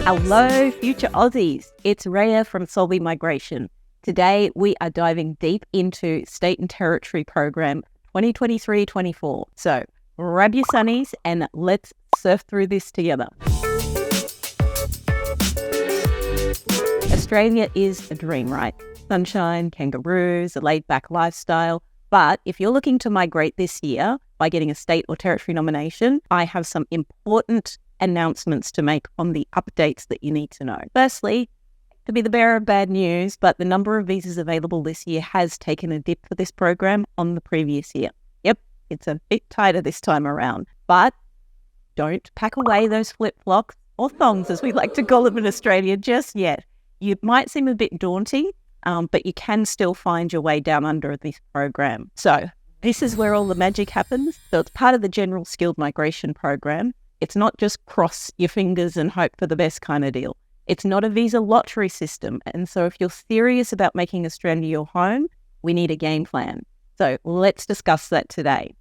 Hello, future Aussies. It's Rhea from Solvi Migration. Today, we are diving deep into State and Territory Program 2023-24. So grab your sunnies and let's surf through this together. Australia is a dream, right? Sunshine, kangaroos, a laid-back lifestyle. But if you're looking to migrate this year by getting a state or territory nomination, I have some important announcements to make on the updates that you need to know. Firstly, to be the bearer of bad news, but the number of visas available this year has taken a dip for this program on the previous year. Yep, it's a bit tighter this time around, but don't pack away those flip-flops or thongs, as we like to call them in Australia, just yet. You might seem a bit daunting, but you can still find your way down under this program. So this is where all the magic happens. So it's part of the General Skilled Migration Program. It's not just cross your fingers and hope for the best kind of deal. It's not a visa lottery system. And so if you're serious about making Australia your home, we need a game plan. So let's discuss that today.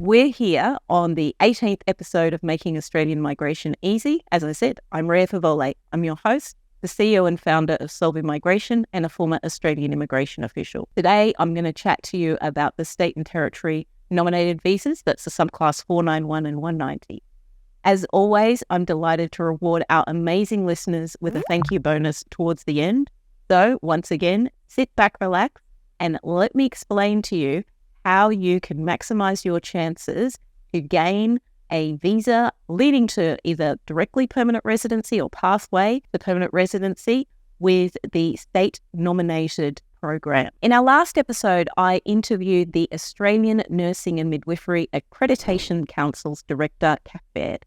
We're here on the 18th episode of Making Australian Migration Easy. As I said, I'm Rhea Favole. I'm your host, the CEO and founder of Solvi Migration and a former Australian immigration official. Today, I'm going to chat to you about the state and territory nominated visas. That's the subclass 491 and 190. As always, I'm delighted to reward our amazing listeners with a thank you bonus towards the end. So once again, sit back, relax, and let me explain to you how you can maximize your chances to gain a visa leading to either directly permanent residency or pathway to permanent residency with the state-nominated program. In our last episode, I interviewed the Australian Nursing and Midwifery Accreditation Council's director, Kath Baird.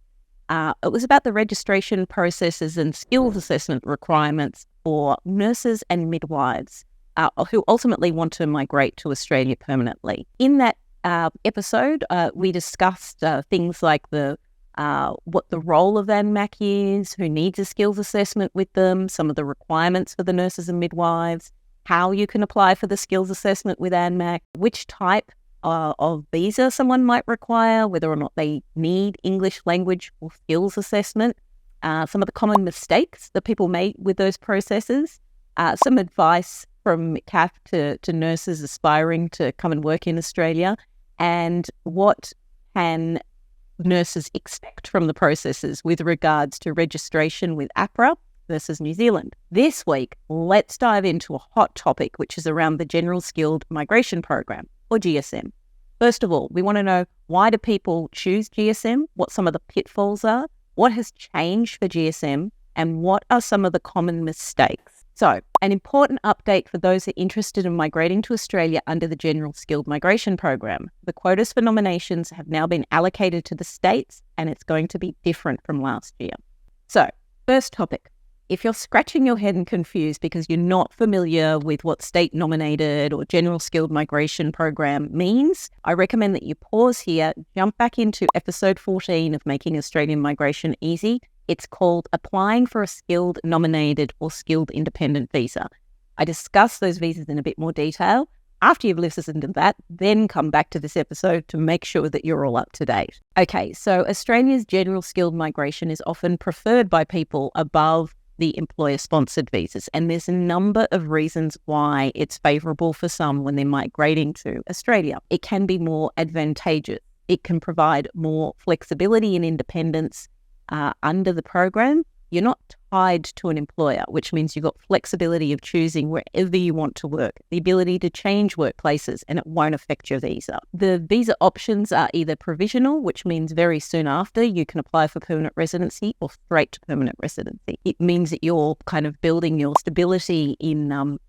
It was about the registration processes and skills assessment requirements for nurses and midwives who ultimately want to migrate to Australia permanently. In that episode, we discussed things like what the role of ANMAC is, who needs a skills assessment with them, some of the requirements for the nurses and midwives, how you can apply for the skills assessment with ANMAC, which type of visa someone might require, whether or not they need English language or skills assessment, some of the common mistakes that people make with those processes, some advice from Kath to nurses aspiring to come and work in Australia, and what can nurses expect from the processes with regards to registration with APRA versus New Zealand. This week, let's dive into a hot topic, which is around the General Skilled Migration Program, or GSM. First of all, we want to know, why do people choose GSM, what some of the pitfalls are, what has changed for GSM, and what are some of the common mistakes. So, an important update for those who are interested in migrating to Australia under the General Skilled Migration Program. The quotas for nominations have now been allocated to the states, and it's going to be different from last year. So, first topic. If you're scratching your head and confused because you're not familiar with what state-nominated or General Skilled Migration Program means, I recommend that you pause here, jump back into episode 14 of Making Australian Migration Easy. It's called Applying for a Skilled Nominated or Skilled Independent Visa. I discuss those visas in a bit more detail. After you've listened to that, then come back to this episode to make sure that you're all up to date. Okay, so Australia's General Skilled Migration is often preferred by people above the employer-sponsored visas, and there's a number of reasons why it's favourable for some when they're migrating to Australia. It can be more advantageous. It can provide more flexibility and independence under the program. You're not tied to an employer, which means you've got flexibility of choosing wherever you want to work, the ability to change workplaces, and it won't affect your visa. The visa options are either provisional, which means very soon after you can apply for permanent residency, or straight to permanent residency. It means that you're kind of building your stability in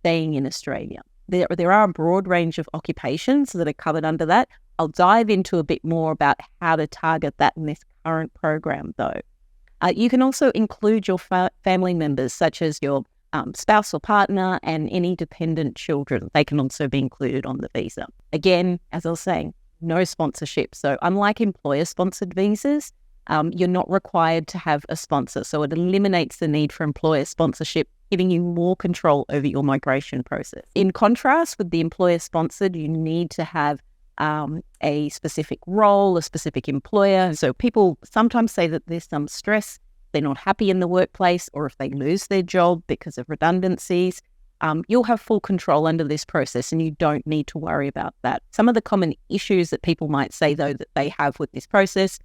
staying in Australia. There are a broad range of occupations that are covered under that. I'll dive into a bit more about how to target that in this current program, though. You can also include your family members, such as your spouse or partner, and any dependent children. They can also be included on the visa. Again, as I was saying, no sponsorship. So unlike employer-sponsored visas, You're not required to have a sponsor. So it eliminates the need for employer sponsorship, giving you more control over your migration process. In contrast with the employer sponsored, you need to have a specific role, a specific employer. So people sometimes say that there's some stress, they're not happy in the workplace, or if they lose their job because of redundancies. You'll have full control under this process and you don't need to worry about that. Some of the common issues that people might say, though, that they have with this process,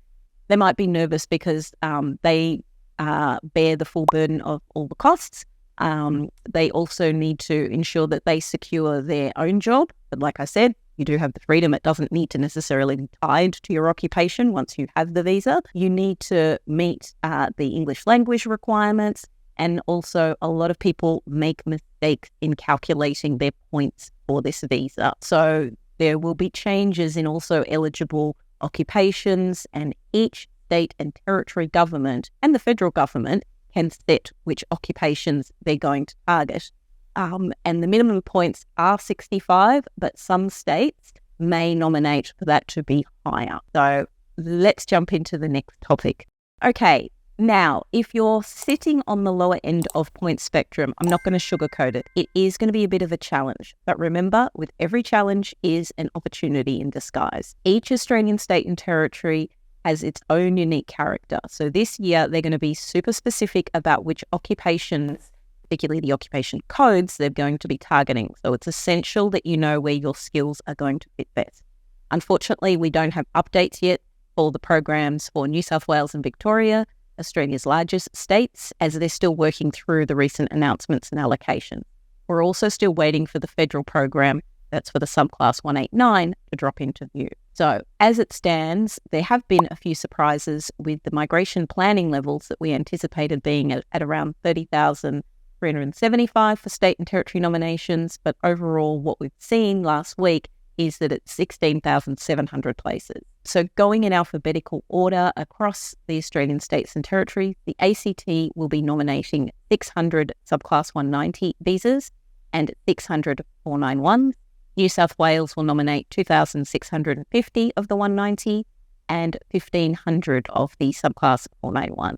they might be nervous because they bear the full burden of all the costs. They also need to ensure that they secure their own job. But like I said, you do have the freedom. It doesn't need to necessarily be tied to your occupation once you have the visa. You need to meet the English language requirements. And also, a lot of people make mistakes in calculating their points for this visa. So there will be changes in also eligible occupations, and each state and territory government and the federal government can set which occupations they're going to target. And the minimum points are 65, but some states may nominate for that to be higher. So let's jump into the next topic. Okay. Now, if you're sitting on the lower end of point spectrum, I'm not going to sugarcoat it. It is going to be a bit of a challenge. But remember, with every challenge is an opportunity in disguise. Each Australian state and territory has its own unique character. So this year, they're going to be super specific about which occupations, particularly the occupation codes, they're going to be targeting. So it's essential that you know where your skills are going to fit best. Unfortunately, we don't have updates yet for the programs for New South Wales and Victoria, Australia's largest states, as they're still working through the recent announcements and allocation. We're also still waiting for the federal program, that's for the subclass 189, to drop into view. So as it stands, there have been a few surprises with the migration planning levels that we anticipated being at around 30,375 for state and territory nominations, but overall what we've seen last week is that it's 16,700 places. So going in alphabetical order across the Australian states and territories, the ACT will be nominating 600 subclass 190 visas and 600 491s. New South Wales will nominate 2,650 of the 190 and 1,500 of the subclass 491.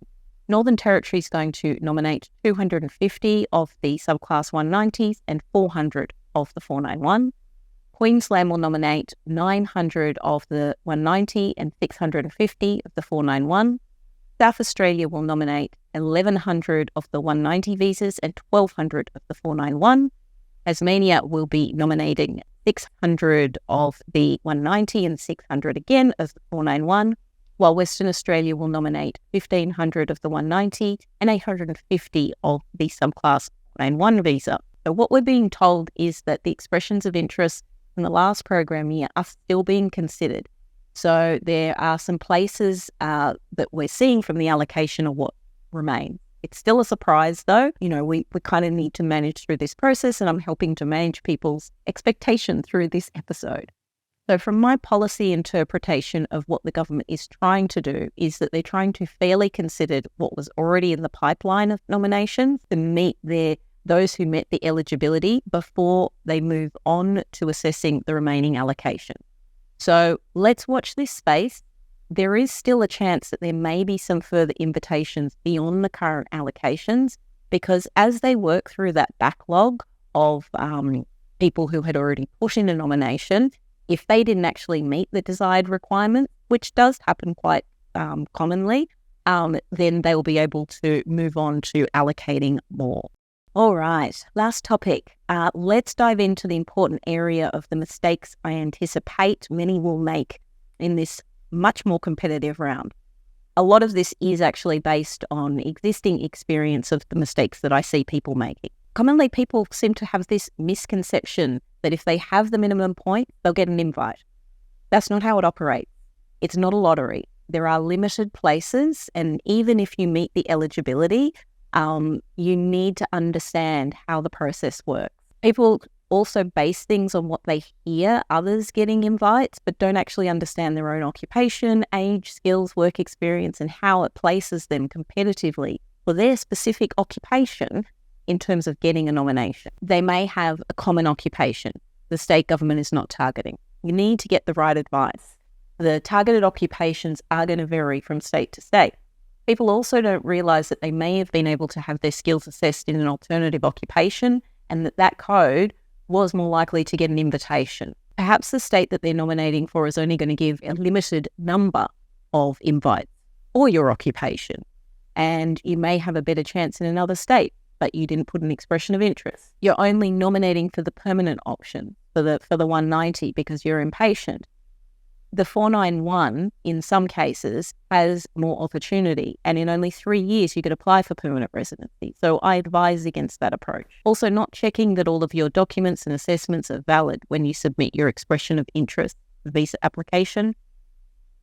Northern Territory is going to nominate 250 of the subclass 190s and 400 of the 491. Queensland will nominate 900 of the 190 and 650 of the 491. South Australia will nominate 1,100 of the 190 visas and 1,200 of the 491. Tasmania will be nominating 600 of the 190 and 600 again of the 491, while Western Australia will nominate 1,500 of the 190 and 850 of the subclass 491 visa. So what we're being told is that the expressions of interest in the last program year are still being considered. So there are some places that we're seeing from the allocation of what remain. It's still a surprise though. You know, we kind of need to manage through this process, and I'm helping to manage people's expectation through this episode. So from my policy interpretation of what the government is trying to do is that they're trying to fairly consider what was already in the pipeline of nominations to meet those who met the eligibility before they move on to assessing the remaining allocation. So let's watch this space. There is still a chance that there may be some further invitations beyond the current allocations, because as they work through that backlog of people who had already put in a nomination, if they didn't actually meet the desired requirement, which does happen quite commonly, then they will be able to move on to allocating more. All right, last topic. Let's dive into the important area of the mistakes I anticipate many will make in this much more competitive round. A lot of this is actually based on existing experience of the mistakes that I see people making. Commonly, people seem to have this misconception that if they have the minimum point, they'll get an invite. That's not how it operates. It's not a lottery. There are limited places, and even if you meet the eligibility, you need to understand how the process works. People also base things on what they hear others getting invites, but don't actually understand their own occupation, age, skills, work experience, and how it places them competitively for their specific occupation in terms of getting a nomination. They may have a common occupation the state government is not targeting. You need to get the right advice. The targeted occupations are going to vary from state to state. People also don't realise that they may have been able to have their skills assessed in an alternative occupation and that code was more likely to get an invitation. Perhaps the state that they're nominating for is only going to give a limited number of invites for your occupation, and you may have a better chance in another state, but you didn't put an expression of interest. You're only nominating for the permanent option, for the 190, because you're impatient. The 491, in some cases, has more opportunity, and in only 3 years you could apply for permanent residency. So I advise against that approach. Also, not checking that all of your documents and assessments are valid when you submit your expression of interest visa application,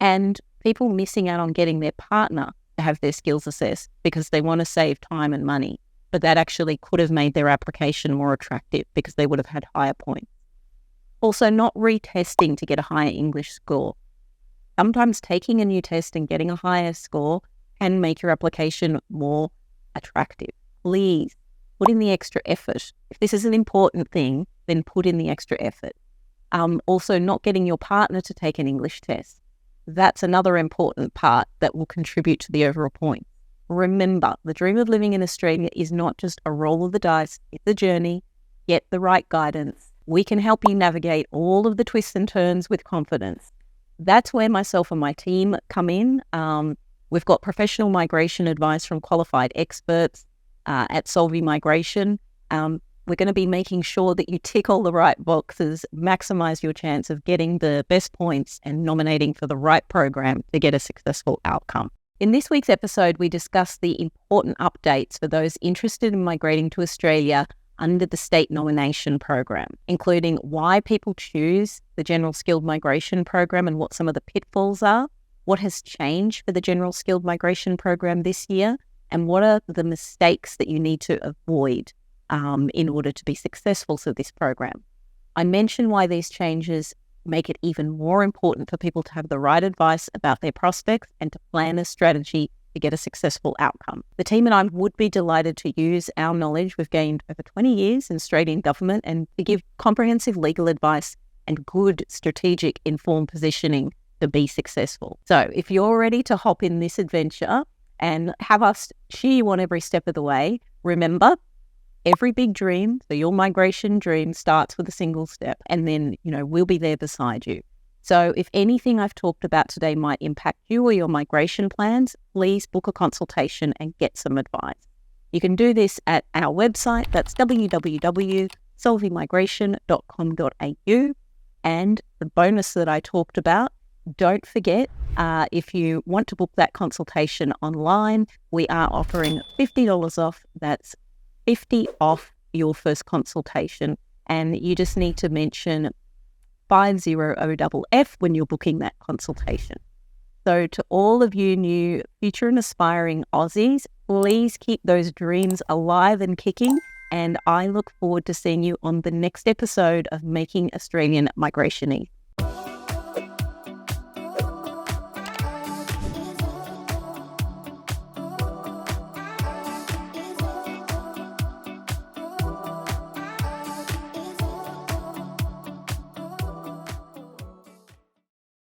and people missing out on getting their partner to have their skills assessed because they want to save time and money, but that actually could have made their application more attractive because they would have had higher points. Also, not retesting to get a higher English score. Sometimes taking a new test and getting a higher score can make your application more attractive. Please put in the extra effort. If this is an important thing, then put in the extra effort. Also, not getting your partner to take an English test. That's another important part that will contribute to the overall point. Remember, the dream of living in Australia is not just a roll of the dice. It's a journey. Get the right guidance. We can help you navigate all of the twists and turns with confidence. That's where myself and my team come in. We've got professional migration advice from qualified experts at Solvi Migration. We're going to be making sure that you tick all the right boxes, maximize your chance of getting the best points and nominating for the right program to get a successful outcome. In this week's episode, we discuss the important updates for those interested in migrating to Australia under the state nomination program, including why people choose the General Skilled Migration program and what some of the pitfalls are, what has changed for the General Skilled Migration program this year, and what are the mistakes that you need to avoid in order to be successful for this program. I mention why these changes make it even more important for people to have the right advice about their prospects and to plan a strategy to get a successful outcome. The team and I would be delighted to use our knowledge we've gained over 20 years in Australian government and to give comprehensive legal advice and good strategic informed positioning to be successful. So if you're ready to hop in this adventure and have us cheer you on every step of the way, remember, every big dream, so your migration dream, starts with a single step, and then, we'll be there beside you. So if anything I've talked about today might impact you or your migration plans, please book a consultation and get some advice. You can do this at our website, that's www.solvimigration.com.au. And the bonus that I talked about, don't forget, if you want to book that consultation online, we are offering $50 off. That's $50 off your first consultation. And you just need to mention 50OFF when you're booking that consultation. So to all of you new future and aspiring Aussies, please keep those dreams alive and kicking. And I look forward to seeing you on the next episode of Making Australian Migration Easy.